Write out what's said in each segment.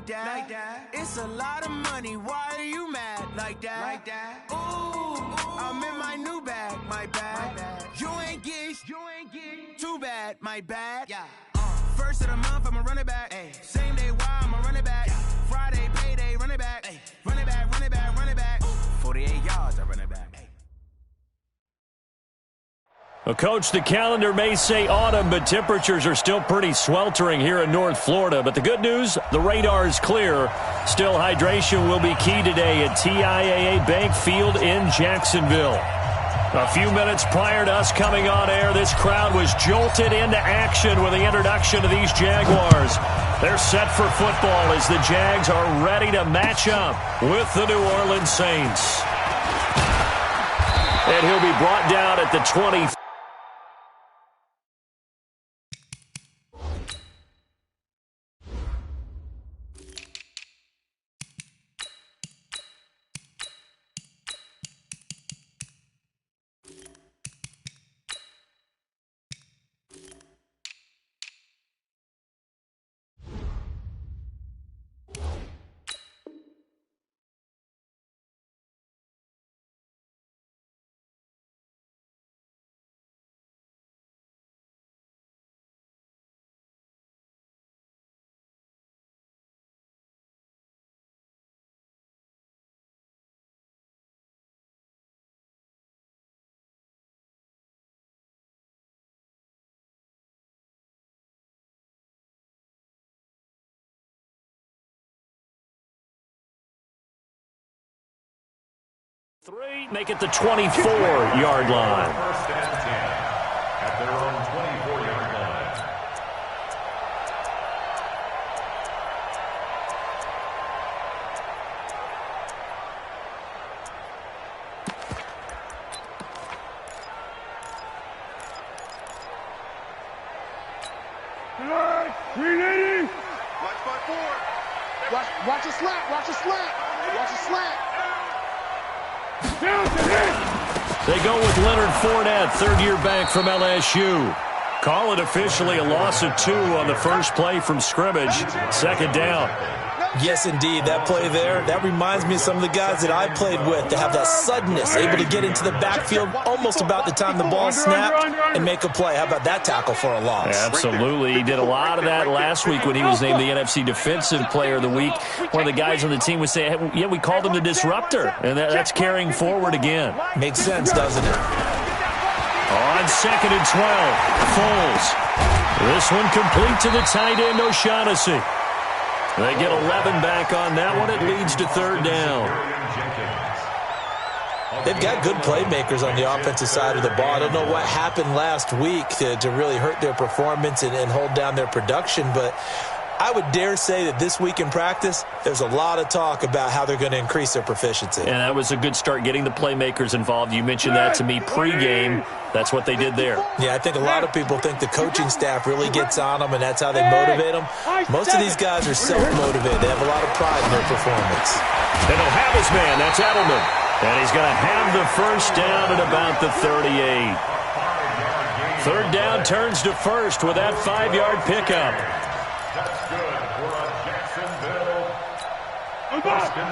like that. It's a lot of money, why are you mad like that? Ooh, I'm in my new bag, my bad. You ain't get too bad, my bad. First of the month, I'ma run it back. Same day, why I'ma run it back. Friday, payday, run it back. Run it back, run it back, run it back. 48 yards, I run it back. Well, Coach, the calendar may say autumn, but temperatures are still pretty sweltering here in North Florida. But the good news, the radar is clear. Still, hydration will be key today at TIAA Bank Field in Jacksonville. A few minutes prior to us coming on air, this crowd was jolted into action with the introduction of these Jaguars. They're set for football as the Jags are ready to match up with the New Orleans Saints. And he'll be brought down at the 20. Three, make it the 24-yard line. First and 10 at their own 24-yard line. Watch a slant, watch a slant, watch a slant. They go with Leonard Fournette, third-year back from LSU. Call it officially a loss of 2 on the first play from scrimmage. Second down. Yes, indeed. That play there, that reminds me of some of the guys that I played with that have that suddenness, able to get into the backfield almost about the time the ball snapped and make a play. How about that tackle for a loss? Absolutely. He did a lot of that last week when he was named the NFC Defensive Player of the Week. One of the guys on the team would say, hey, yeah, we called him the disruptor, and that's carrying forward again. Makes sense, doesn't it? On second and 12, Foles. This one complete to the tight end, O'Shaughnessy. They get 11 back on that one. It leads to third down. They've got good playmakers on the offensive side of the ball. I don't know what happened last week to really hurt their performance and hold down their production, but I would dare say that this week in practice, there's a lot of talk about how they're going to increase their proficiency. And that was a good start, getting the playmakers involved. You mentioned that to me pregame. That's what they did there. Yeah, I think a lot of people think the coaching staff really gets on them, and that's how they motivate them. Most of these guys are self-motivated. They have a lot of pride in their performance. And he'll have his man. That's Edelman. And he's going to have the first down at about the 38. Third down turns to first with that 5-yard pickup.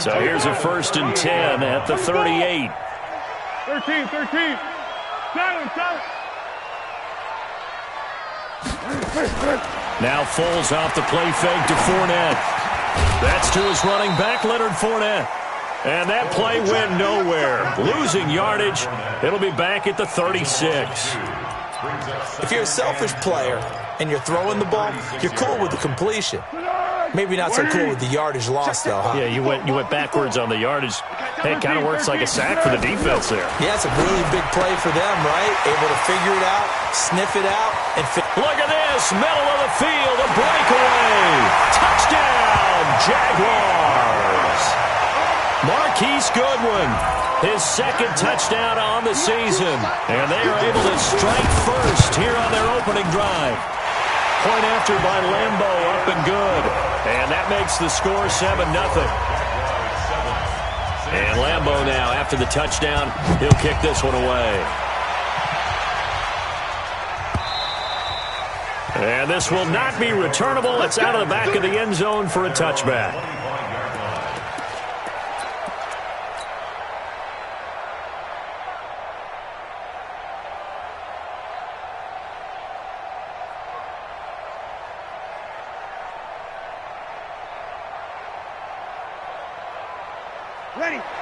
So here's a first and 10 at the 38. 13. Now Foles off the play fake to Fournette. That's to his running back, Leonard Fournette. And that play went nowhere. Losing yardage. It'll be back at the 36. If you're a selfish player and you're throwing the ball, you're cool with the completion. Maybe not so cool with the yardage loss, though, huh? Yeah, you went backwards on the yardage. Hey, it kind of works like a sack for the defense there. Yeah, it's a really big play for them, right? Able to figure it out, sniff it out, and look at this, middle of the field, a breakaway. Touchdown, Jaguars. Marquise Goodwin, his second touchdown on the season. And they are able to strike first here on their opening drive. Point after by Lambo, up and good. And that makes the score 7-0. And Lambo now, after the touchdown, he'll kick this one away. And this will not be returnable. It's out of the back of the end zone for a touchback.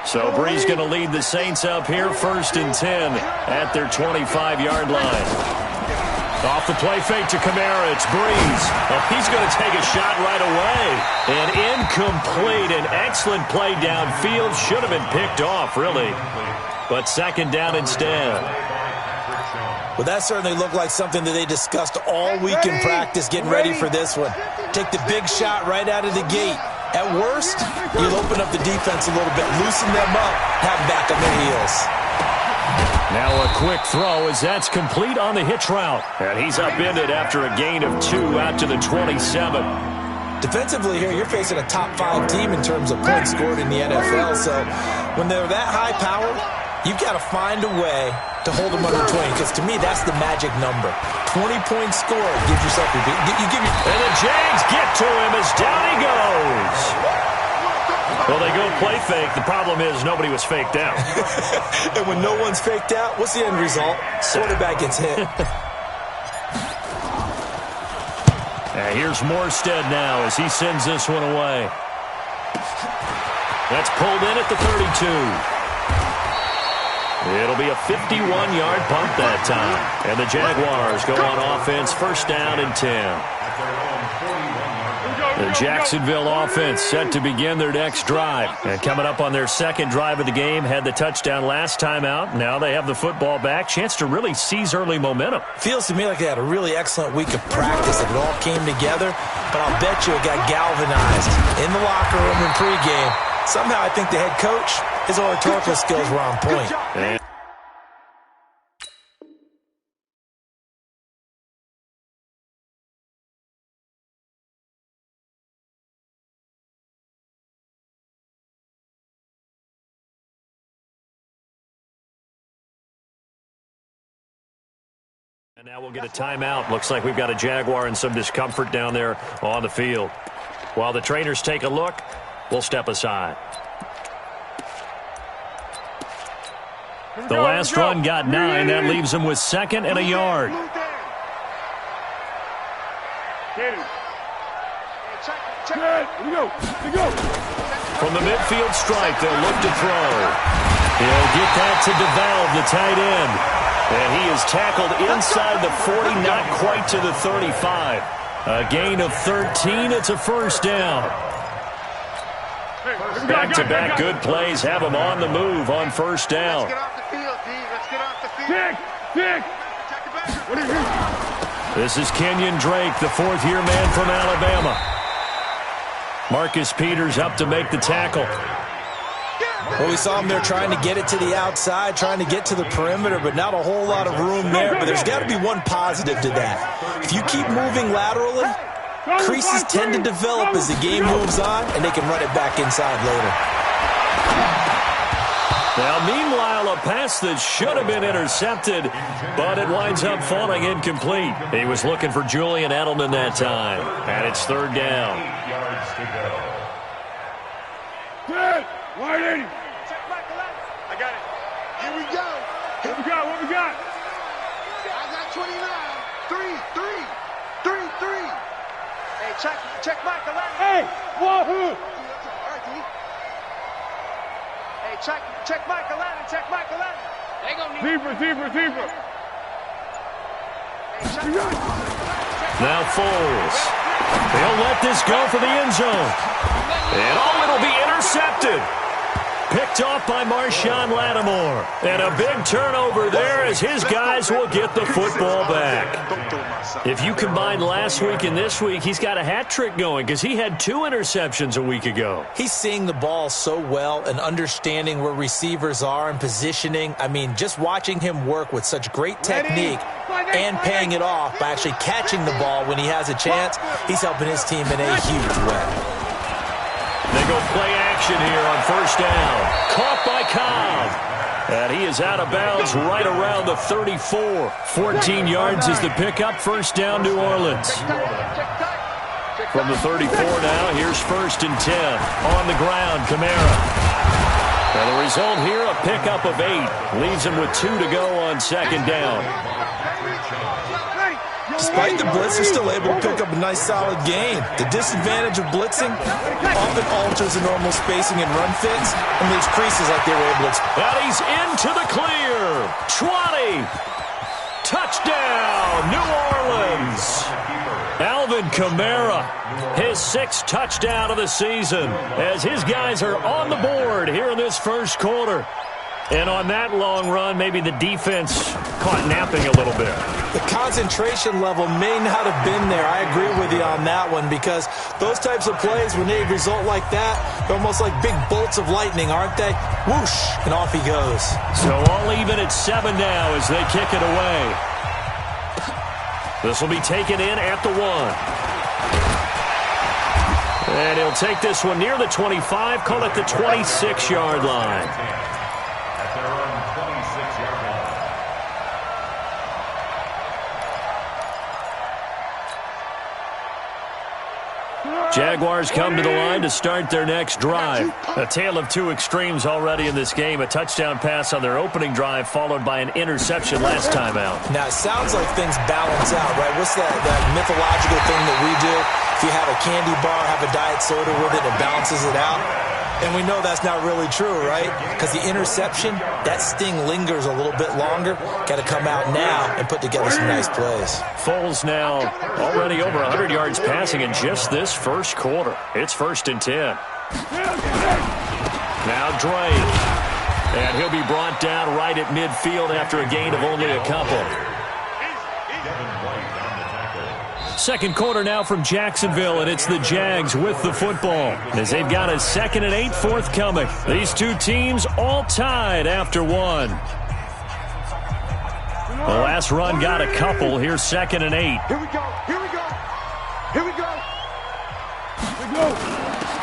So Bree's going to lead the Saints up here, 1st and 10 at their 25-yard line. Off the play fake to Kamara, it's Breeze. Oh, he's going to take a shot right away. And incomplete, an excellent play downfield. Should have been picked off, really. But 2nd down instead. Well, that certainly looked like something that they discussed all week in practice, getting ready for this one. Take the big shot right out of the gate. At worst, you'll open up the defense a little bit, loosen them up, have them back on their heels. Now a quick throw as that's complete on the hitch route. And he's upended after a gain of 2 out to the 27. Defensively here, you're facing a top 5 team in terms of points scored in the NFL. So when they're that high powered, you've got to find a way to hold them under 20, because to me, that's the magic number. 20 points scored gives yourself a big... And the Jags get to him as down he goes. Well, they go play fake. The problem is nobody was faked out. And when no one's faked out, what's the end result? Quarterback gets hit. And here's Morstead now as he sends this one away. That's pulled in at the 32. It'll be a 51-yard punt that time. And the Jaguars go on offense, 1st down and 10. The Jacksonville offense set to begin their next drive. And coming up on their 2nd drive of the game, had the touchdown last time out. Now they have the football back. Chance to really seize early momentum. Feels to me like they had a really excellent week of practice. It all came together. But I'll bet you it got galvanized in the locker room in pregame. Somehow I think the head coach, his oratorical skills were on point. And now we'll get a timeout. Looks like we've got a Jaguar and some discomfort down there on the field. While the trainers take a look, we'll step aside. The last run got 9. That leaves him with 2nd and a yard. From the midfield stripe, they'll look to throw. He'll get that to DeValve, the tight end. And he is tackled inside the 40, not quite to the 35. A gain of 13. It's a 1st down. Back-to-back good plays have him on the move on 1st down. Let's get off the field, D. Let's get off the field. This is Kenyon Drake, the 4th-year man from Alabama. Marcus Peters up to make the tackle. Well, we saw him there trying to get it to the outside, trying to get to the perimeter, but not a whole lot of room there. But there's got to be one positive to that. If you keep moving laterally, creases tend to develop as the game moves on, and they can run it back inside later. Now, meanwhile, a pass that should have been intercepted, but it winds up falling incomplete. He was looking for Julian Edelman that time, and it's 3rd down. 8 yards to go. Wide 80. I got it. Here we go. What we got? I got 29. 3. Hey, check Michael. Hey, wahoo. Hey, check Michael Allen. They gonna need Zebra. Hey, now Foles. They'll let this go for the end zone. And it'll be intercepted. Picked off by Marshawn Lattimore. And a big turnover there as his guys will get the football back. If you combine last week and this week, he's got a hat trick going because he had 2 interceptions a week ago. He's seeing the ball so well and understanding where receivers are and positioning. I mean, just watching him work with such great technique and paying it off by actually catching the ball when he has a chance, he's helping his team in a huge way. They go play action here on 1st down. Caught by Cobb. And he is out of bounds right around the 34. 14 yards is the pickup. First down, New Orleans. From the 34 now, here's 1st and 10. On the ground, Kamara. And the result here, a pickup of 8. Leaves him with 2 to go on 2nd down. Despite the blitz, they're still able to pick up a nice, solid gain. The disadvantage of blitzing often alters the normal spacing and run fits and leaves creases like they were able to expect. And he's into the clear. 20. Touchdown, New Orleans. Alvin Kamara, his 6th touchdown of the season, as his guys are on the board here in this first quarter. And on that long run, maybe the defense caught napping a little bit. The concentration level may not have been there. I agree with you on that one, because those types of plays, when they result like that, they're almost like big bolts of lightning, aren't they? Whoosh, and off he goes. So all even at 7 now as they kick it away. This will be taken in at the 1. And he'll take this one near the 25, call it the 26-yard line. Jaguars come to the line to start their next drive. A tale of 2 extremes already in this game. A touchdown pass on their opening drive, followed by an interception last time out. Now, it sounds like things balance out, right? What's that mythological thing that we do? If you have a candy bar, have a diet soda with it, it balances it out. And we know that's not really true, right? Because the interception, that sting lingers a little bit longer. Got to come out now and put together some nice plays. Foles now already over 100 yards passing in just this first quarter. It's 1st and 10. Now Drake. And he'll be brought down right at midfield after a gain of only a couple. Second quarter now from Jacksonville, and it's the Jags with the football as they've got a 2nd and 8 forthcoming. These two teams all tied after 1. The last run got a couple. Here's 2nd and 8. Here we go. Here we go. Here we go. Here we go.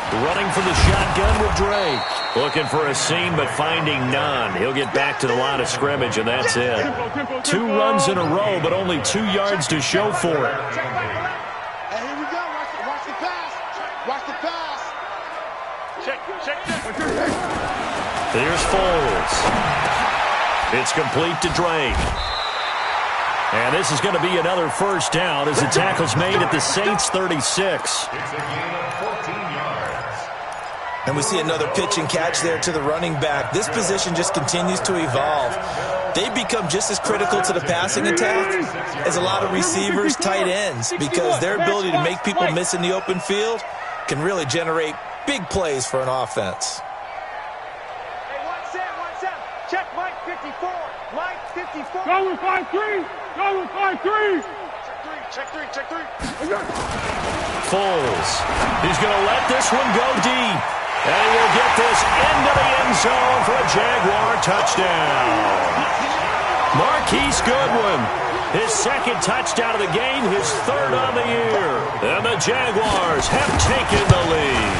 Running for the shotgun with Drake. Looking for a seam, but finding none. He'll get back to the line of scrimmage, and that's it. 2 runs in a row, but only 2 yards to show for it. And here we go. Watch the pass. Watch the pass. Check. Here's Foles. It's complete to Drake. And this is going to be another first down as the tackle's made at the Saints' 36. It's a gain of 14 yards. And we see another pitch and catch there to the running back. This position just continues to evolve. They become just as critical to the passing attack as a lot of receivers, tight ends, because their ability to make people miss in the open field can really generate big plays for an offense. Hey, one set. Check Mike 54. Mike 54. Go with 5-3. Go with 5-3. Check three. Foles. He's going to let this one go deep. And he will get this into the end zone for a Jaguar touchdown. Marquise Goodwin, his 2nd touchdown of the game, his 3rd on the year. And the Jaguars have taken the lead.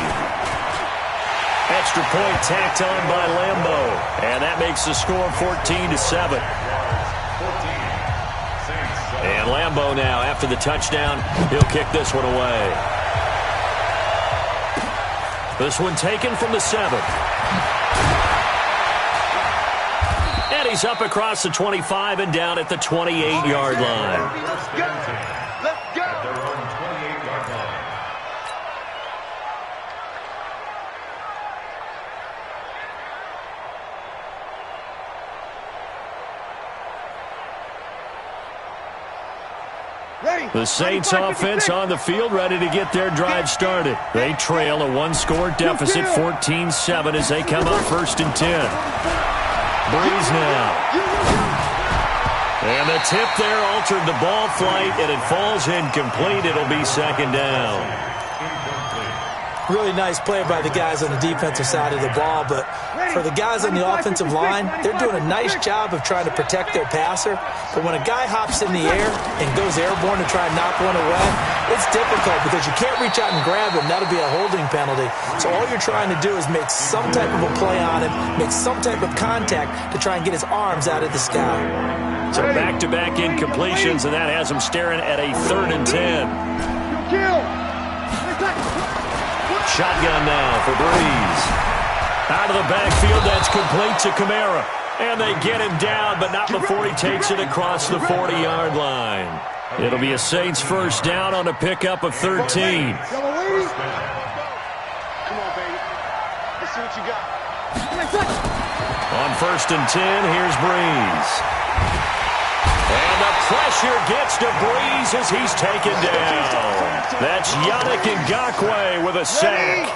Extra point tacked on by Lambo. And that makes the score 14-7. And Lambo now, after the touchdown, he'll kick this one away. This one taken from the 7. And he's up across the 25 and down at the 28-yard line. Let's go. At their own 28-yard line. The Saints offense on the field, ready to get their drive started. They trail a 1-score deficit, 14-7, as they come up 1st and 10. Breeze now. And the tip there altered the ball flight, and it falls incomplete. It'll be 2nd down. Really nice play by the guys on the defensive side of the ball, but for the guys on the offensive line, they're doing a nice job of trying to protect their passer. But when a guy hops in the air and goes airborne to try and knock one away, it's difficult because you can't reach out and grab him. That'll be a holding penalty. So all you're trying to do is make some type of a play on him, make some type of contact to try and get his arms out of the sky. So back-to-back incompletions, and that has him staring at a 3rd and 10. Shotgun now for Breeze. Out of the backfield, that's complete to Kamara. And they get him down, but not before he takes it across the 40-yard line. It'll be a Saints first down on a pickup of 13. Come on, baby. Let's see what you got. On 1st and 10, here's Breeze. And the pressure gets to Breeze as he's taken down. That's Yannick Ngakoue with a sack.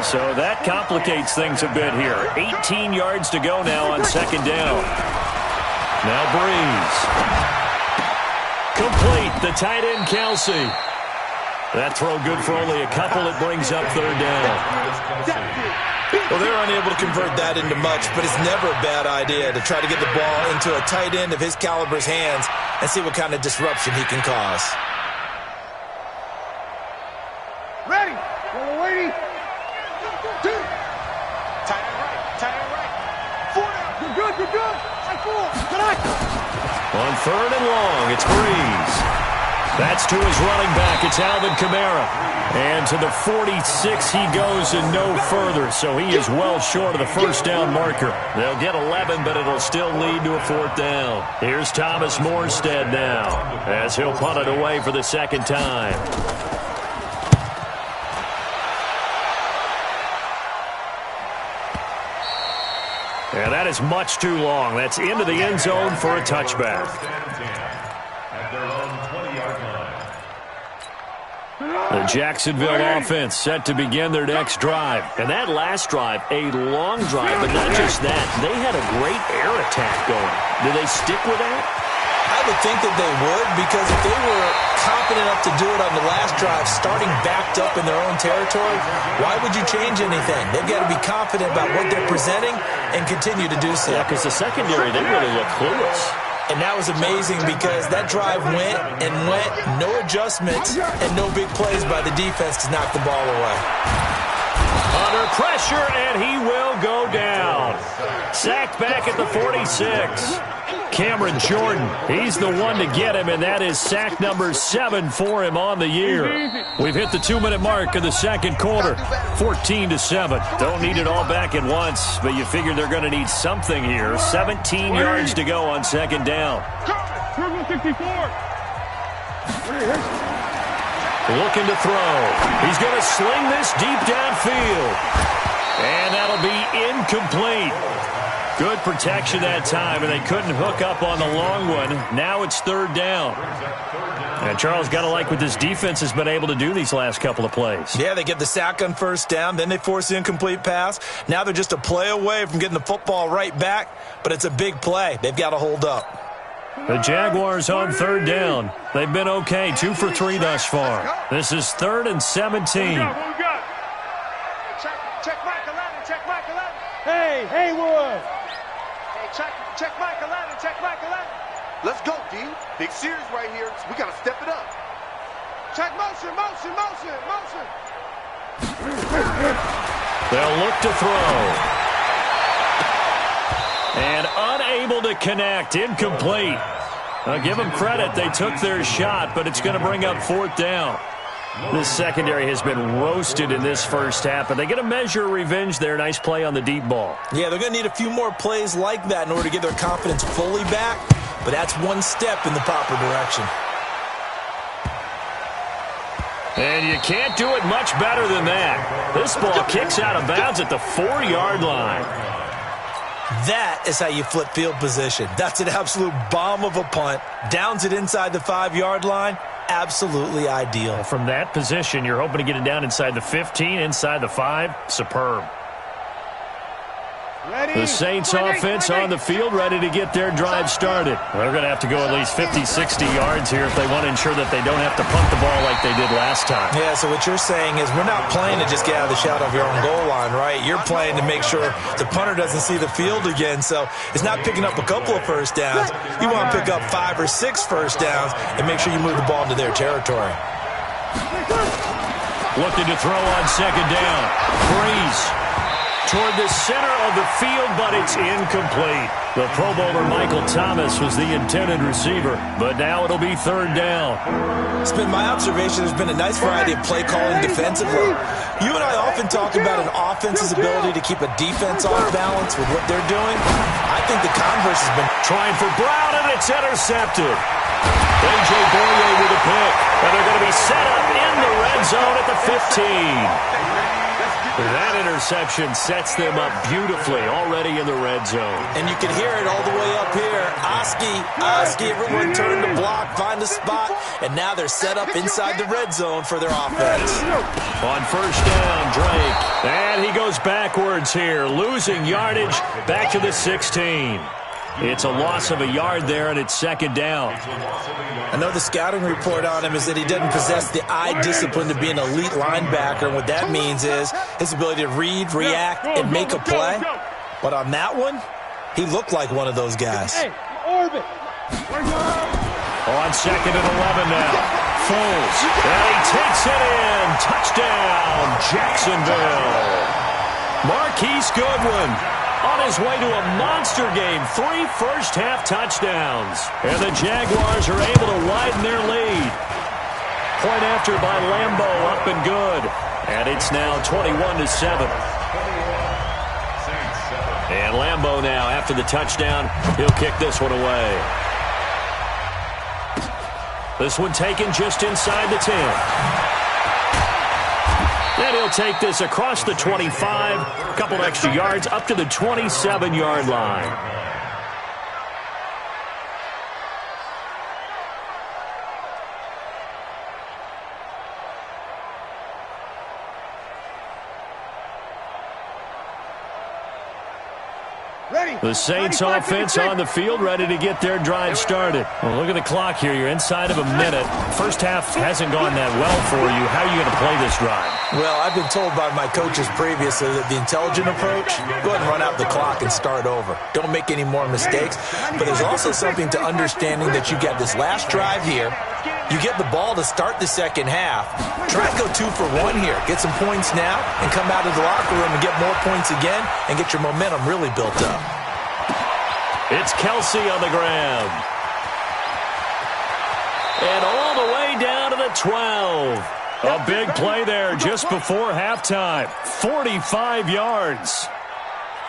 So that complicates things a bit here. 18 yards to go now on 2nd down. Now Breeze. Complete, the tight end Kelsey. That throw good for only a couple. It brings up 3rd down. Well, they're unable to convert that into much, but it's never a bad idea to try to get the ball into a tight end of his caliber's hands and see what kind of disruption he can cause. Ready. Waiting. 2. Tight end right. 4 down. You're good. High 4. On 3rd and long, it's Breeze. That's to his running back. It's Alvin Kamara. And to the 46 he goes and no further. So he is well short of the first down marker. They'll get 11, but it'll still lead to a 4th down. Here's Thomas Morstead now as he'll punt it away for the 2nd time. And that is much too long. That's into the end zone for a touchback. At their own 20-yard line. The Jacksonville offense set to begin their next drive. And that last drive, a long drive, but not just that. They had a great air attack going. Do they stick with that? I would think that they would, because if they were confident enough to do it on the last drive, starting backed up in their own territory, why would you change anything? They've got to be confident about what they're presenting and continue to do so. Yeah, because the secondary, they really look clueless. And that was amazing because that drive went, no adjustments, and no big plays by the defense to knock the ball away. Under pressure, and he will go down. Sacked back at the 46. Cameron Jordan, he's the one to get him, and that is sack number 7 for him on the year. We've hit the 2-minute mark of the 2nd quarter, 14-7. Don't need it all back at once, but you figure they're going to need something here. 17 yards to go on 2nd down. Looking to throw. He's going to sling this deep downfield. And that'll be incomplete. Good protection that time, and they couldn't hook up on the long one. Now it's 3rd down. And Charles, got to like what this defense has been able to do these last couple of plays. Yeah, they get the sack on 1st down, then they force the incomplete pass. Now they're just a play away from getting the football right back, but it's a big play. They've got to hold up. The Jaguars on 3rd down. They've been okay, 2 for 3 thus far. This is 3rd and 17. Check Mike 11. Hey, Haywood. Check Mike 11. Let's go, D. Big series right here, so we got to step it up. Check motion. They'll look to throw. And unable to connect, incomplete. I'll give them credit, they took their shot, but it's going to bring up 4th down. This secondary has been roasted in this first half, but they get a measure of revenge there. Nice play on the deep ball. Yeah, they're going to need a few more plays like that in order to get their confidence fully back, but that's one step in the proper direction. And you can't do it much better than that. This ball kicks out of bounds at the 4-yard line. That is how you flip field position. That's an absolute bomb of a punt. Downs it inside the 5-yard line. Absolutely ideal. From that position, you're hoping to get it down inside the 15, inside the 5. Superb. The Saints offense on the field, ready to get their drive started. They're going to have to go at least 50, 60 yards here if they want to ensure that they don't have to punt the ball like they did last time. Yeah, so what you're saying is we're not playing to just get out of the shadow of your own goal line, right? You're playing to make sure the punter doesn't see the field again. So it's not picking up a couple of first downs. You want to pick up 5 or 6 first downs and make sure you move the ball into their territory. Looking to throw on second down. Breeze toward the center of the field, but it's incomplete. The Pro Bowler Michael Thomas was the intended receiver, but now it'll be third down. It's been my observation there's been a nice variety of play calling defensively. You and I often talk about an offense's ability to keep a defense off balance with what they're doing. I think the converse has been trying for Brown, and it's intercepted. A.J. Boyer with a pick, and they're going to be set up in the red zone at the 15. That interception sets them up beautifully already in the red zone. And you can hear it all the way up here. Oski, everyone turn to block, find a spot, and now they're set up inside the red zone for their offense. On first down, Drake, and he goes backwards here, losing yardage back to the 16. It's a loss of a yard there, and it's second down. I know the scouting report on him is that he doesn't possess the eye discipline to be an elite linebacker, and what that means is his ability to read, react, and make a play. But on that one, he looked like one of those guys. On second and 11 now. Foles, and he takes it in. Touchdown, Jacksonville. Marquise Goodwin on his way to a monster game. 3 first-half touchdowns. And the Jaguars are able to widen their lead. Point after by Lambo, up and good. And it's now 21-7. And Lambo now, after the touchdown, he'll kick this one away. This one taken just inside the 10. And he'll take this across the 25, a couple extra yards, up to the 27-yard line. The Saints offense on the field, ready to get their drive started. Well, look at the clock here. You're inside of a minute. First half hasn't gone that well for you. How are you going to play this drive? Well, I've been told by my coaches previously that the intelligent approach, go ahead and run out the clock and start over. Don't make any more mistakes. But there's also something to understanding that you get this last drive here. You get the ball to start the second half. Try and go 2 for 1 here. Get some points now and come out of the locker room and get more points again and get your momentum really built up. It's Kelsey on the ground. And all the way down to the 12. A big play there just before halftime. 45 yards.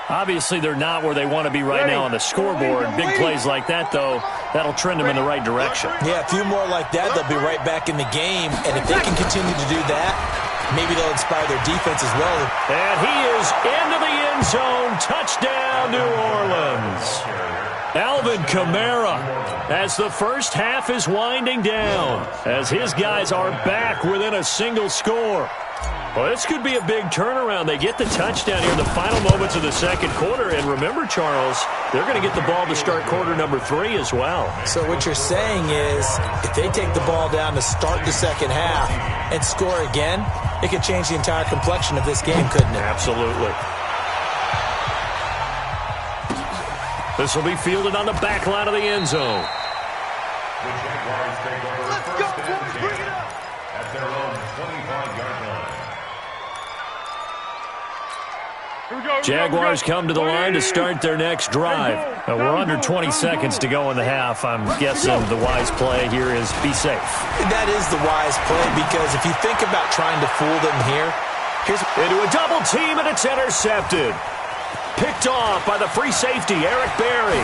Obviously, they're not where they want to be right now on the scoreboard. Big plays like that, though, that'll trend them in the right direction. Yeah, a few more like that, they'll be right back in the game. And if they can continue to do that, maybe they'll inspire their defense as well. And he is into the end zone. Touchdown, New Orleans. Alvin Kamara, as the first half is winding down, as his guys are back within a single score. Well, this could be a big turnaround. They get the touchdown here in the final moments of the second quarter. And remember, Charles, they're going to get the ball to start quarter number 3 as well. So what you're saying is if they take the ball down to start the second half and score again, it could change the entire complexion of this game, couldn't it? Absolutely. This will be fielded on the back line of the end zone. The Jaguars take over first and 10 at their own 25-yard line. Jaguars come to the line to start their next drive. We're under 20 seconds to go in the half. I'm guessing the wise play here is be safe. That is the wise play, because if you think about trying to fool them here, here's into a double team, and it's intercepted. Picked off by the free safety, Eric Berry.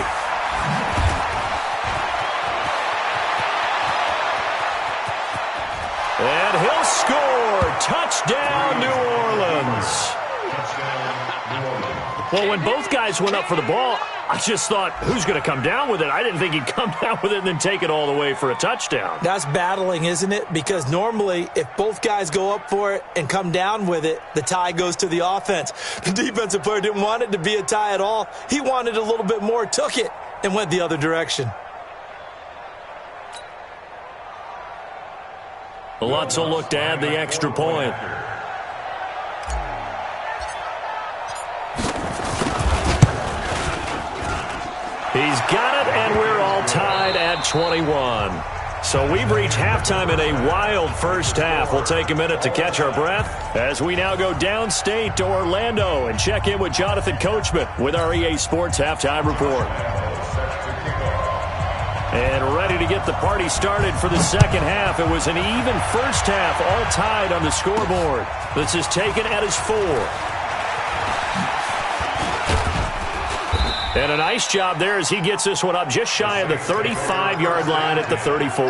And he'll score. Touchdown, New Orleans. Well, when both guys went up for the ball, I just thought, who's going to come down with it? I didn't think he'd come down with it and then take it all the way for a touchdown. That's battling, isn't it? Because normally, if both guys go up for it and come down with it, the tie goes to the offense. The defensive player didn't want it to be a tie at all. He wanted a little bit more, took it, and went the other direction. Lutz will look to add the extra point. He's got it, and we're all tied at 21. So we've reached halftime in a wild first half. We'll take a minute to catch our breath as we now go downstate to Orlando and check in with Jonathan Coachman with our EA Sports Halftime Report. And ready to get the party started for the second half. It was an even first half, all tied on the scoreboard. This is taken at his 4. And a nice job there as he gets this one up just shy of the 35-yard line at the 34.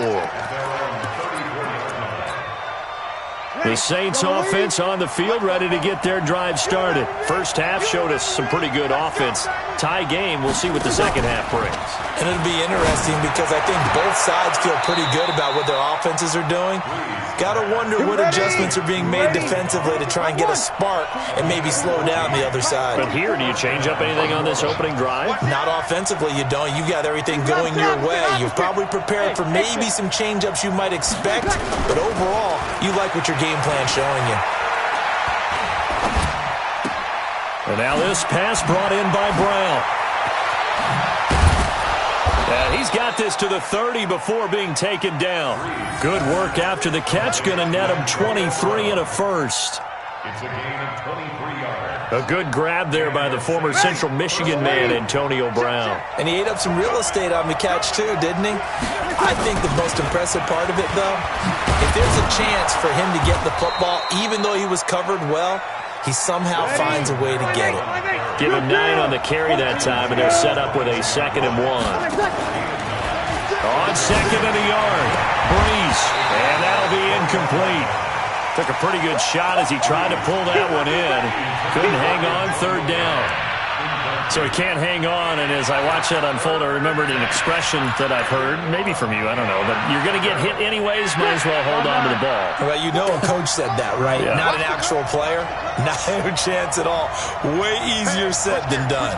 The Saints offense on the field, ready to get their drive started. First half showed us some pretty good offense. Tie game, we'll see what the second half brings. And it'll be interesting because I think both sides feel pretty good about what their offenses are doing. Got to wonder what adjustments are being made defensively to try and get a spark and maybe slow down the other side. But here, do you change up anything on this opening drive? Not offensively, you don't. You got everything going your way. You're probably prepared for maybe some change-ups you might expect, but overall, you like what your game plan showing you. And now this pass brought in by Brown. And he's got this to the 30 before being taken down. Good work after the catch. Going to net him 23 and a first. It's a gain of 23 yards. A good grab there by the former Central Michigan man, Antonio Brown. And he ate up some real estate on the catch, too, didn't he? I think the most impressive part of it, though, if there's a chance for him to get the football, even though he was covered well, he somehow finds a way to get it. Give him 9 on the carry that time, and they're set up with a 2nd and 1. On 2nd and a yard, Breeze, and that'll be incomplete. Took a pretty good shot as he tried to pull that one in. Couldn't hang on, 3rd down. So he can't hang on, and as I watch that unfold, I remembered an expression that I've heard, maybe from you, I don't know, but you're going to get hit anyways, might as well hold on to the ball. Well, you know a coach said that, right? Yeah. Not an actual player. Not a chance at all. Way easier said than done.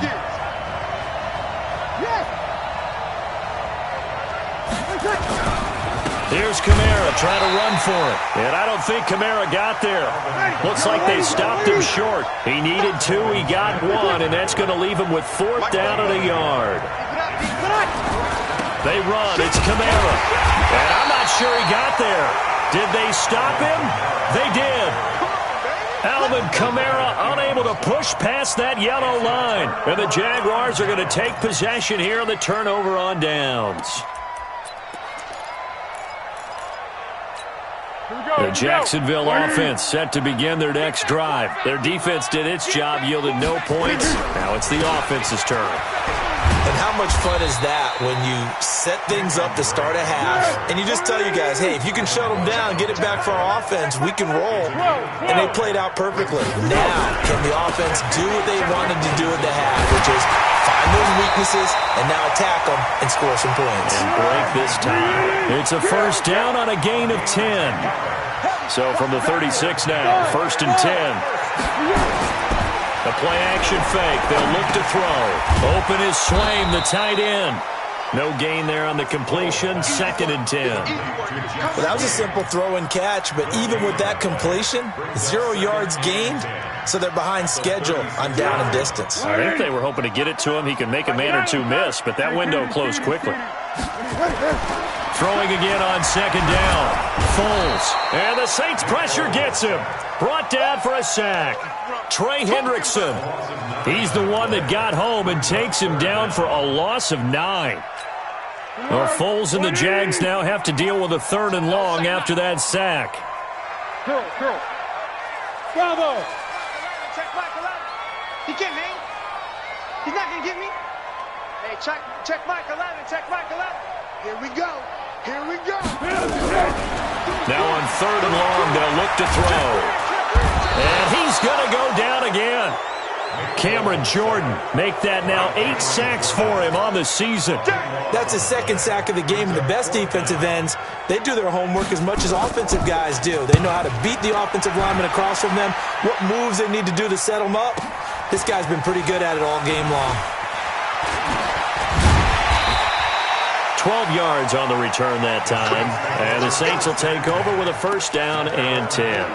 Here's Kamara trying to run for it. And I don't think Kamara got there. Looks like they stopped him short. He needed 2, he got 1, and that's going to leave him with 4th down and a yard. They run, it's Kamara. And I'm not sure he got there. Did they stop him? They did. Alvin Kamara unable to push past that yellow line. And the Jaguars are going to take possession here on the turnover on downs. The Jacksonville offense set to begin their next drive. Their defense did its job, yielded no points. Now it's the offense's turn. And how much fun is that when you set things up to start a half and you just tell you guys, hey, if you can shut them down, get it back for our offense, we can roll. And they played out perfectly. Now, can the offense do what they wanted to do at the half, which is find those weaknesses and now attack them and score some points. And break this time. It's a 1st down on a gain of 10. So from the 36 now, 1st and 10. The play-action fake. They'll look to throw. Open is Swaim, the tight end. No gain there on the completion. 2nd and 10. Well, that was a simple throw and catch, but even with that completion, 0 yards gained, so they're behind schedule on down and distance. I think they were hoping to get it to him. He could make a man or 2 miss, but that window closed quickly. Throwing again on 2nd down. Foles. And the Saints pressure gets him. Brought down for a sack. Trey Hendrickson. He's the one that got home and takes him down for a loss of 9. Well, Foles and the Jags now have to deal with a 3rd and long after that sack. Bravo. He can't hang. He's not going to get me. Hey, check Mike 11. Check Mike 11. Here we go. Here we go. Now on 3rd and long, they'll look to throw. And he's going to go down again. Cameron Jordan make that now 8 sacks for him on the season. That's his second sack of the game. And the best defensive ends, they do their homework as much as offensive guys do. They know how to beat the offensive lineman across from them, what moves they need to do to set them up. This guy's been pretty good at it all game long. 12 yards on the return that time. And the Saints will take over with a first down and 10.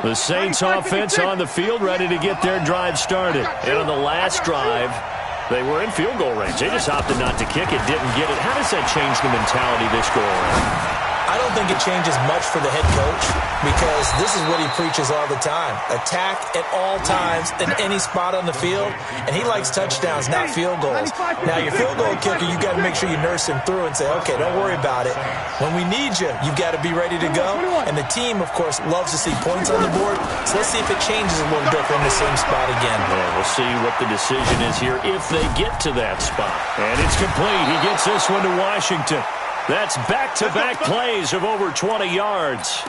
The Saints offense on the field, ready to get their drive started. And on the last drive, they were in field goal range. They just opted not to kick it, didn't get it. How does that change the mentality this go around? I don't think it changes much for the head coach because this is what he preaches all the time. Attack at all times in any spot on the field, and he likes touchdowns, not field goals. Now, your field goal kicker, you got to make sure you nurse him through and say, okay, don't worry about it. When we need you, you've got to be ready to go. And the team, of course, loves to see points on the board, so let's see if it changes a little bit from the same spot again. Yeah, we'll see what the decision is here if they get to that spot. And it's complete. He gets this one to Washington. That's back-to-back plays of over 20 yards.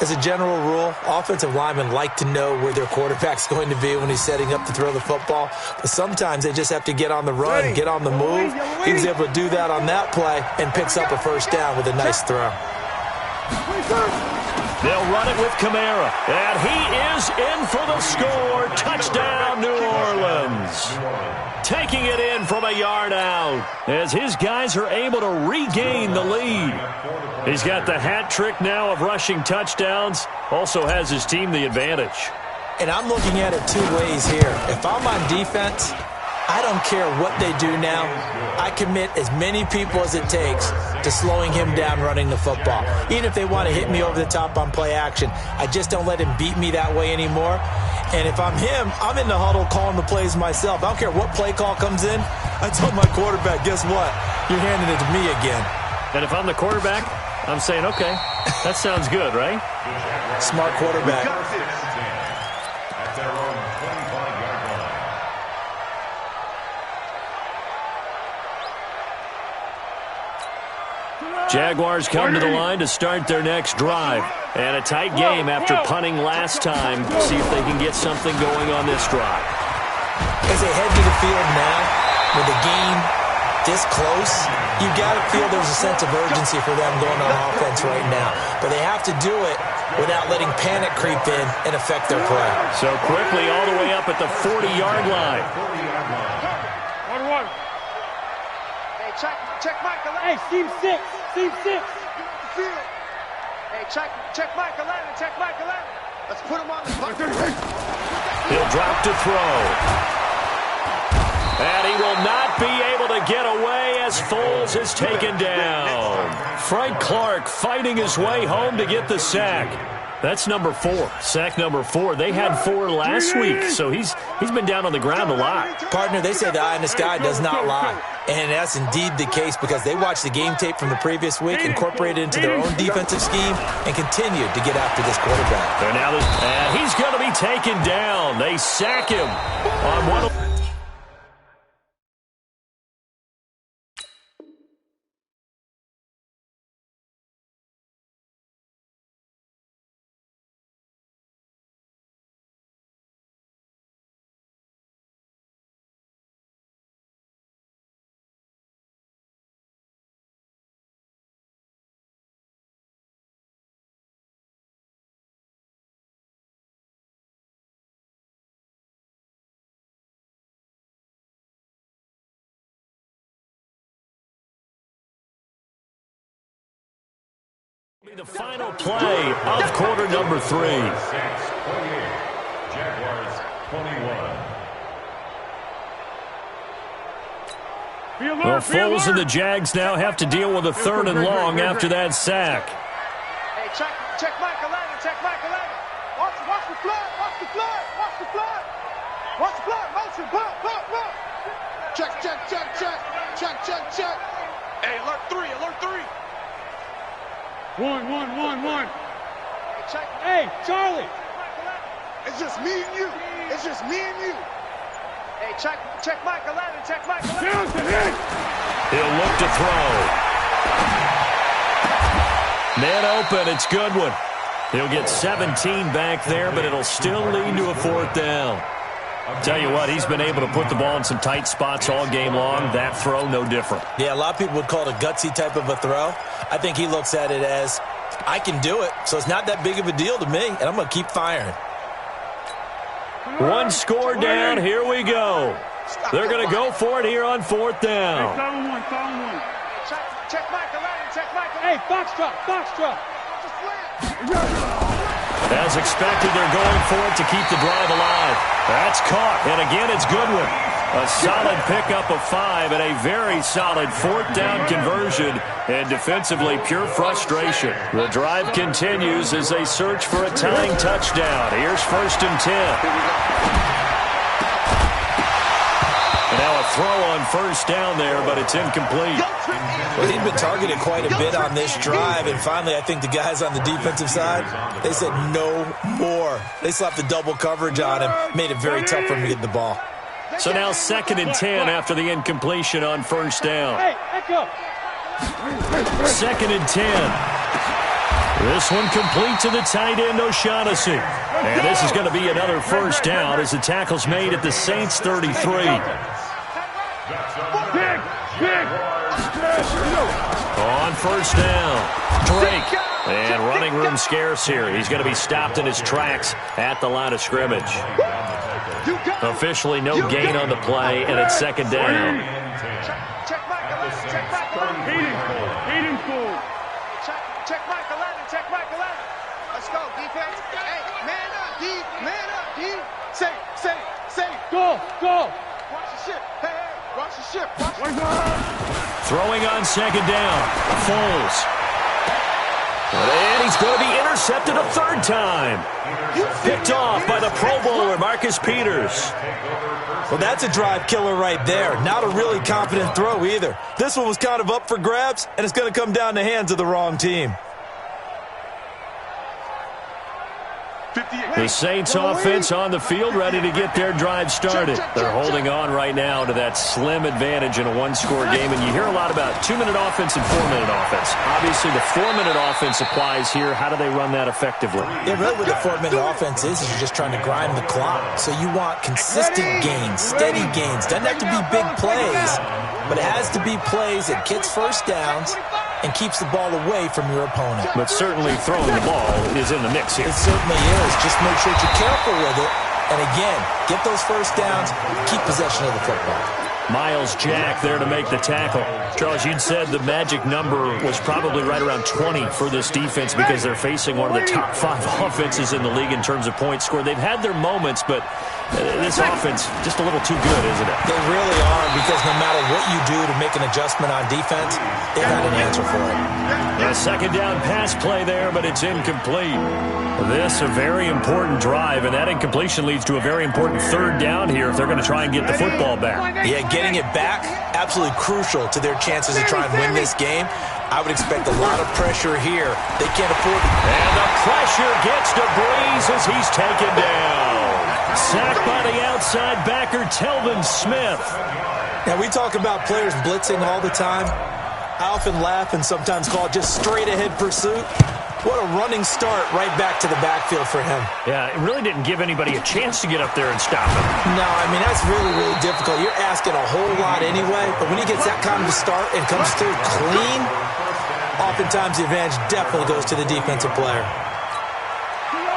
As a general rule, offensive linemen like to know where their quarterback's going to be when he's setting up to throw the football. But sometimes they just have to get on the run, get on the move. He was able to do that on that play and picks up a first down with a nice throw. They'll run it with Kamara. And he is in for the score. Touchdown, New Orleans. Taking it in from a yard out as his guys are able to regain the lead. He's got the hat trick now of rushing touchdowns. Also has his team the advantage. And I'm looking at it two ways here. If I'm on defense, I don't care what they do now. I commit as many people as it takes to slowing him down running the football. Even if they want to hit me over the top on play action, I just don't let him beat me that way anymore. And if I'm him, I'm in the huddle calling the plays myself. I don't care what play call comes in. I tell my quarterback, guess what? You're handing it to me again. And if I'm the quarterback, I'm saying, okay, that sounds good, right? Smart quarterback. At their own 25-yard line. Jaguars come to the line to start their next drive. And a tight game after punting last time. See if they can get something going on this drive. As they head to the field now, with the game this close, you got to feel there's a sense of urgency for them going on offense right now. But they have to do it without letting panic creep in and affect their play. So quickly all the way up at the 40-yard line. Hey, check Michael. Hey, Steve 6. Steve 6. Hey, check Michael Allen. Check Michael Allen. Let's put him on the clock. He'll drop to throw. And he will not be able to get away as Foles is taken down. Frank Clark fighting his way home to get the sack. That's number 4. Sack number 4. They had 4 last week, so he's been down on the ground a lot. Partner, they say the eye in the sky does not lie. And that's indeed the case because they watched the game tape from the previous week, incorporated it into their own defensive scheme, and continued to get after this quarterback. And he's going to be taken down. They sack him on one. The final play of quarter number 3. Jaguars 21. Well, Foles and the Jags now have to deal with a 3rd and long after that sack. Hey, check Michael Allen. Check Michael Allen. Watch the flood. Watch the flood. Watch the flood. Watch the flood. Motion. Block. Check. Hey, alert 3. Alert 3. One. Hey, Charlie. It's just me and you. Hey, check Mike 11, check Mike 11. He'll look to throw. Man open, it's Goodwin. He'll get 17 back there, but it'll still lead to a 4th down. Tell you what, he's been able to put the ball in some tight spots all game long. That throw, no different. Yeah, a lot of people would call it a gutsy type of a throw. I think he looks at it as, I can do it, so it's not that big of a deal to me, and I'm going to keep firing. One score down, here we go. They're going to go for it here on 4th down. Check Mike 11, check Mike 11. Hey, foxtrot. As expected, they're going for it to keep the drive alive. That's caught, and again, it's Goodwin. A solid pickup of 5 and a very solid 4th down conversion, and defensively, pure frustration. The drive continues as they search for a tying touchdown. Here's 1st and 10. And now a throw on 1st down there, but it's incomplete. Well, he'd been targeted quite a bit on this drive, and finally I think the guys on the defensive side, they said no more. They slapped the double coverage on him, made it very tough for him to get the ball. So now 2nd and 10 after the incompletion on 1st down. Hey, echo. 2nd and 10. This one complete to the tight end, O'Shaughnessy. And this is going to be another 1st down as the tackle's made at the Saints' 33. On 1st down, Drake. And running room scarce here. He's going to be stopped in his tracks at the line of scrimmage. Officially no gain on the play, and it's 2nd down. Check Mike 11, check Mike 11. Check Mike 11, check Mike 11. Let's go, defense. Hey, man up, D. Man up, D. Say. Go. Watch the ship. Hey, watch the ship. Throwing on 2nd down, Foles. And he's going to be intercepted a 3rd time. Picked off by the Pro Bowler, Marcus Peters. Well, that's a drive killer right there. Not a really confident throw either. This one was kind of up for grabs, and it's going to come down the hands of the wrong team. The Saints offense on the field, ready to get their drive started. They're holding on right now to that slim advantage in a one-score game, and you hear a lot about 2-minute offense and 4-minute offense. Obviously, the 4-minute offense applies here. How do they run that effectively? Yeah, really what the 4-minute offense is you're just trying to grind the clock. So you want consistent gains, steady gains. Doesn't have to be big plays, but it has to be plays that gets 1st downs and keeps the ball away from your opponent. But certainly throwing the ball is in the mix here. It certainly is. Just make sure that you're careful with it. And again, get those 1st downs, keep possession of the football. Miles Jack there to make the tackle. Charles, you'd said the magic number was probably right around 20 for this defense because they're facing one of the top 5 offenses in the league in terms of points scored. They've had their moments, but this offense just a little too good, isn't it? They really are, because no matter what you do to make an adjustment on defense, they've got an answer for it. A 2nd down pass play there, but it's incomplete. This a very important drive, and that incompletion leads to a very important 3rd down here if they're going to try and get the football back. Yeah, getting it back, absolutely crucial to their chances to try and win this game. I would expect a lot of pressure here. They can't afford it. And the pressure gets to Breeze as he's taken down. Sacked by the outside backer, Telvin Smith. Now, we talk about players blitzing all the time. I often laugh and sometimes call it just straight-ahead pursuit. What a running start right back to the backfield for him. Yeah, it really didn't give anybody a chance to get up there and stop him. No, I mean, that's really, really difficult. You're asking a whole lot anyway, but when he gets that kind of a start and comes through clean, oftentimes the advantage definitely goes to the defensive player.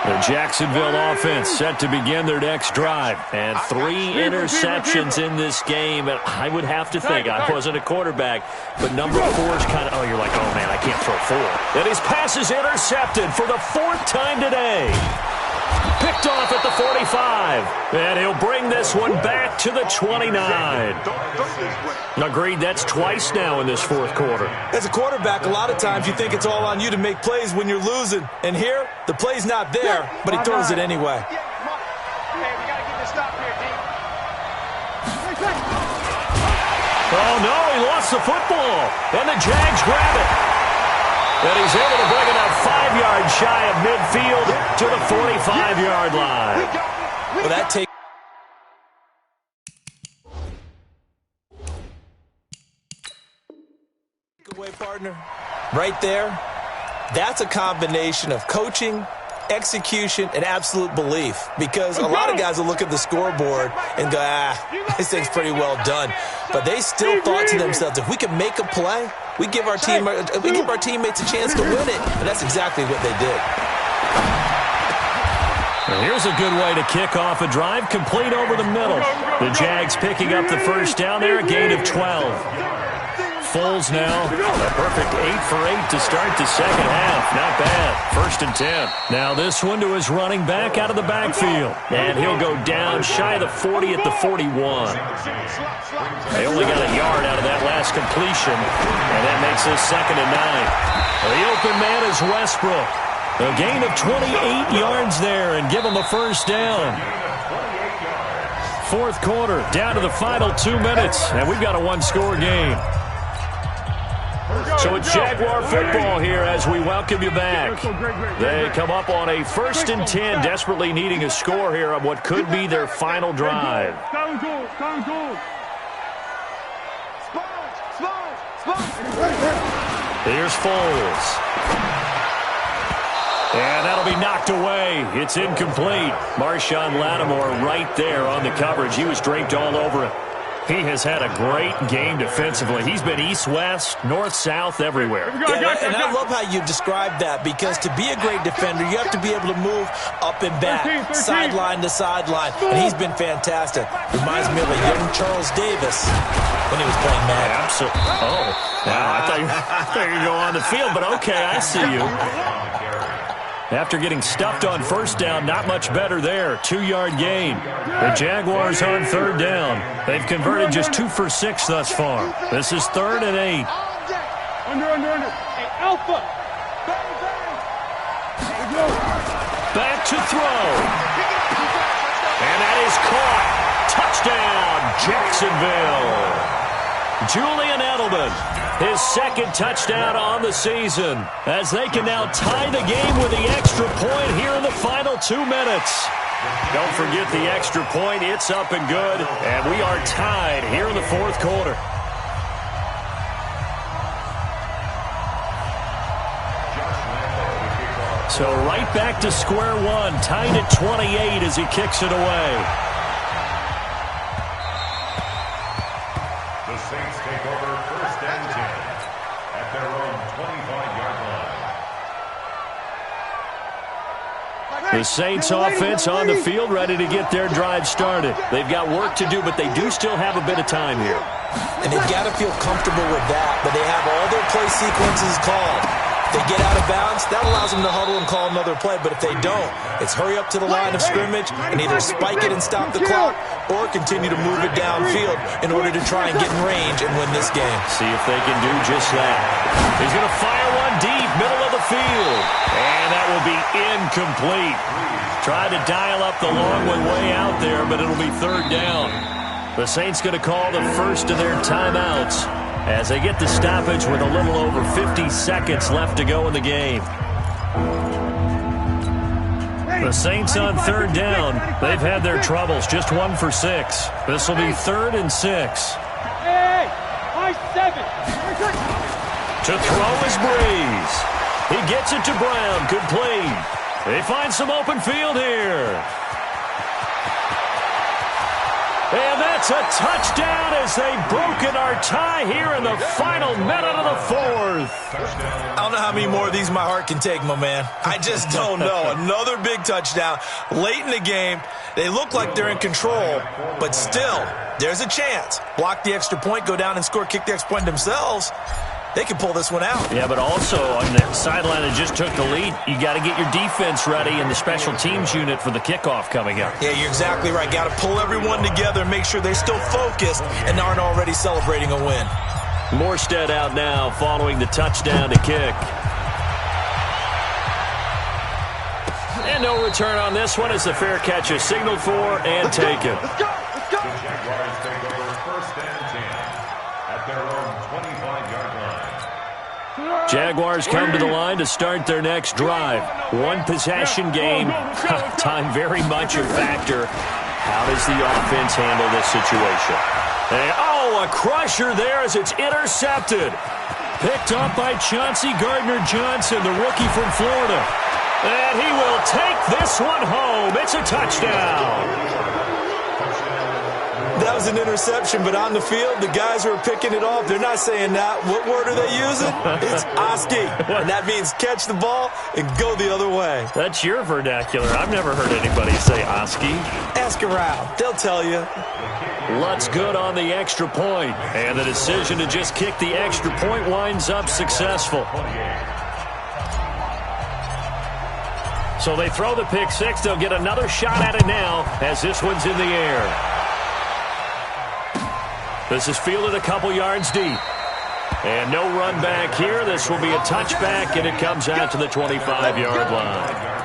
The Jacksonville offense set to begin their next drive. And 3 interceptions in this game. And I would have to think, I wasn't a quarterback, but number 4 is kind of, you're like, oh, man, I can't throw 4. And his pass is intercepted for the 4th time today. Picked off at the 45. And he'll bring this one back to the 29. Agreed, that's twice now in this 4th quarter. As a quarterback, a lot of times you think it's all on you to make plays when you're losing. And here, the play's not there, but he throws it anyway. Hey, we got to get this stop here, D. Oh, no, he lost the football. And the Jags grab it. And he's able to bring it up 5 yards shy of midfield to the 45-yard line. Well, that takes Way, partner, right there, that's a combination of coaching, execution, and absolute belief. Because a lot of guys will look at the scoreboard and go, this thing's pretty well done. But they still thought to themselves, if we can make a play, we give our teammates a chance to win it. And that's exactly what they did. Well, here's a good way to kick off a drive, complete over the middle. The Jags picking up the first down there, a gain of 12. Foles now, a perfect 8 for 8 to start the second half. Not bad. 1st and 10. Now this one to his running back out of the backfield. And he'll go down shy of the 40 at the 41. They only got a yard out of that last completion. And that makes this 2nd and 9. The open man is Westbrook. A gain of 28 yards there and give him a first down. 4th quarter, down to the final 2 minutes. And we've got a one-score game. So it's Jaguar football here as we welcome you back. They come up on a 1st and 10, desperately needing a score here on what could be their final drive. Here's Foles. And that'll be knocked away. It's incomplete. Marshawn Lattimore right there on the coverage. He was draped all over it. He has had a great game defensively. He's been east-west, north-south, everywhere. Yeah, and I love how you described that, because to be a great defender, you have to be able to move up and back, sideline to sideline, and he's been fantastic. Reminds me of a young Charles Davis when he was playing Madden. Absolutely. Oh, wow, I thought you were going to go on the field, but okay, I see you. After getting stuffed on first down, not much better there. 2-yard gain. The Jaguars on 3rd down. They've converted just 2 for 6 thus far. This is 3rd and 8. Under. Hey, Alpha. Back to throw. And that is caught. Touchdown, Jacksonville. Julian Edelman, his 2nd touchdown on the season, as they can now tie the game with the extra point here in the final 2 minutes. Don't forget the extra point. It's up and good, and we are tied here in the 4th quarter. So right back to square one, tied at 28 as he kicks it away. The Saints take over 1st and 10 at their own 25-yard line. The Saints offense on the field, ready to get their drive started. They've got work to do, but they do still have a bit of time here. And they've got to feel comfortable with that, but they have all their play sequences called. If they get out of bounds, that allows them to huddle and call another play. But if they don't, it's hurry up to the line of scrimmage and either spike it and stop the clock or continue to move it downfield in order to try and get in range and win this game. See if they can do just that. He's going to fire one deep, middle of the field. And that will be incomplete. Tried to dial up the long one way out there, but it'll be 3rd down. The Saints going to call the first of their timeouts as they get the stoppage with a little over 50 seconds left to go in the game. The Saints on 3rd down. They've had their troubles, just 1 for 6. This will be 3rd and 6. Hey, I-7. To throw is Breeze. He gets it to Brown, complete. They find some open field here. And that's a touchdown as they've broken our tie here in the final minute of the 4th. I don't know how many more of these my heart can take, my man. I just don't know. Another big touchdown late in the game. They look like they're in control, but still, there's a chance. Block the extra point, go down and score, kick the extra point themselves. They can pull this one out. Yeah, but also on the sideline that just took the lead, you got to get your defense ready and the special teams unit for the kickoff coming up. Yeah, you're exactly right. Got to pull everyone together and make sure they're still focused and aren't already celebrating a win. Morstead out now following the touchdown to kick. And no return on this one as the fair catch is signaled for and taken. The Jaguars take over 1st and 10 at their own 25-yard line. Jaguars come to the line to start their next drive. One possession game. Time very much a factor. How does the offense handle this situation? And, oh, a crusher there as it's intercepted. picked up by Chauncey Gardner-Johnson, the rookie from Florida. And he will take this one home. It's a touchdown. That was an interception, but on the field, the guys who are picking it off, they're not saying that. What word are they using? It's Oski, and that means catch the ball and go the other way. That's your vernacular. I've never heard anybody say Oski. Ask around. They'll tell you. Lutz good on the extra point, and the decision to just kick the extra point winds up successful. So they throw the pick six. They'll get another shot at it now as this one's in the air. This is fielded a couple yards deep. And no run back here. This will be a touchback, and it comes out to the 25-yard line.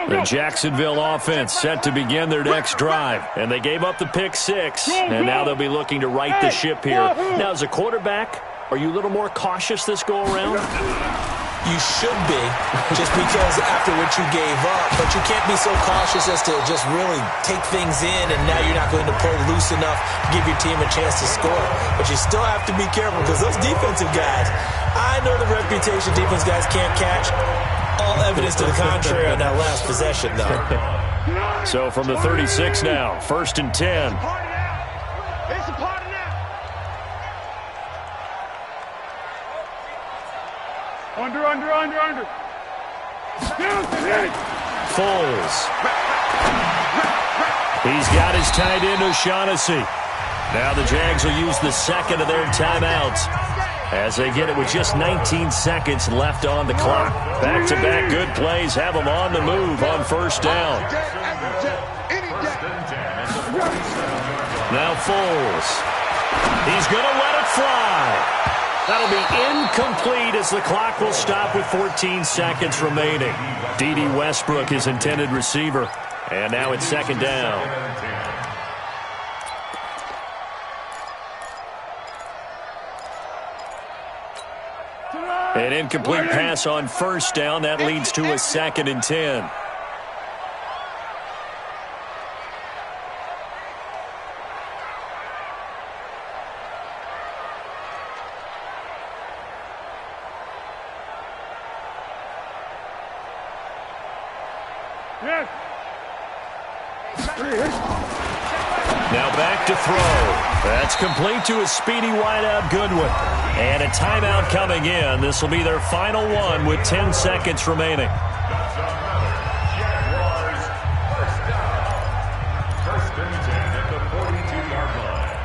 The Jacksonville offense set to begin their next drive. And they gave up the pick six. And now they'll be looking to right the ship here. Now, as a quarterback, are you a little more cautious this go-around? You should be, just because after what you gave up. But you can't be so cautious as to just really take things in, and now you're not going to play loose enough to give your team a chance to score. But you still have to be careful because those defensive guys, I know the reputation defense guys can't catch. All evidence to the contrary on that last possession, though. So from the 36 now, 1st and 10. It's a party now. Under. Foles. He's got his tight end, O'Shaughnessy. Now the Jags will use the second of their timeouts as they get it with just 19 seconds left on the clock. Back-to-back good plays have them on the move on first down. Now Foles. He's going to let it fly. That'll be incomplete as the clock will stop with 14 seconds remaining. D.D. Westbrook, his intended receiver. And now it's second down. An incomplete pass on first down. That leads to a 2nd and 10. Now back to throw. That's complete to a speedy wideout Goodwin. And a timeout coming in. This will be their final one with 10 seconds remaining. Jaguars, first down. 1st and 10 at the 42-yard line.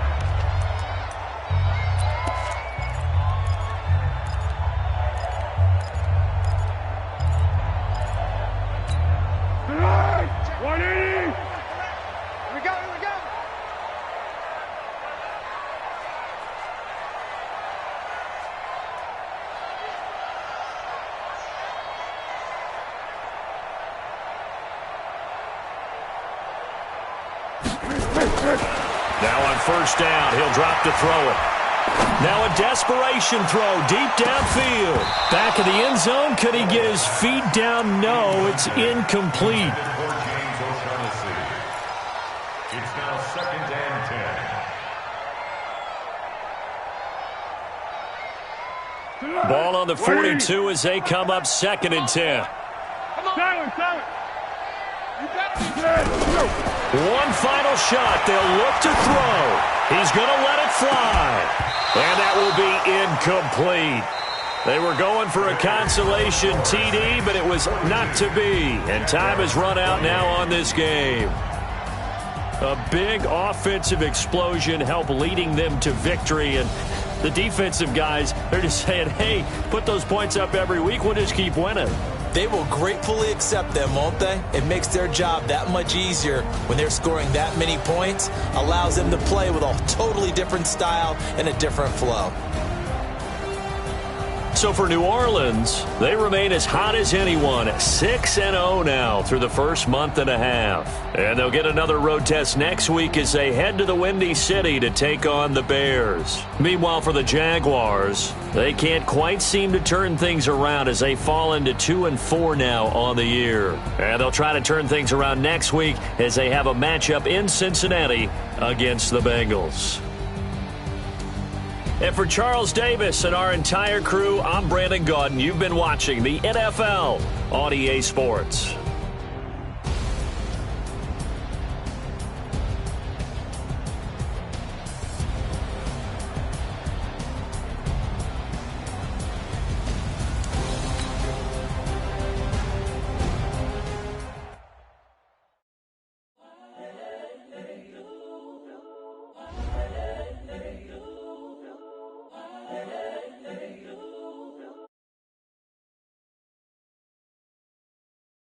Now on first down, he'll drop to throw it. Now a desperation throw deep downfield. Back of the end zone. Could he get his feet down? No, it's incomplete. It's now 2nd and 10. Ball on the 42 as they come up 2nd and 10. Silent. One final shot. They'll look to throw. He's going to let it fly. And that will be incomplete. They were going for a consolation TD, but it was not to be. And time has run out now on this game. A big offensive explosion helped leading them to victory. And the defensive guys, they're just saying, hey, put those points up every week. We'll just keep winning. They will gratefully accept them, won't they? It makes their job that much easier when they're scoring that many points. Allows them to play with a totally different style and a different flow. So for New Orleans, they remain as hot as anyone, 6-0 now through the first month and a half. And they'll get another road test next week as they head to the Windy City to take on the Bears. Meanwhile, for the Jaguars, they can't quite seem to turn things around as they fall into 2-4 now on the year. And they'll try to turn things around next week as they have a matchup in Cincinnati against the Bengals. And for Charles Davis and our entire crew, I'm Brandon Gaudin. You've been watching the NFL on EA Sports.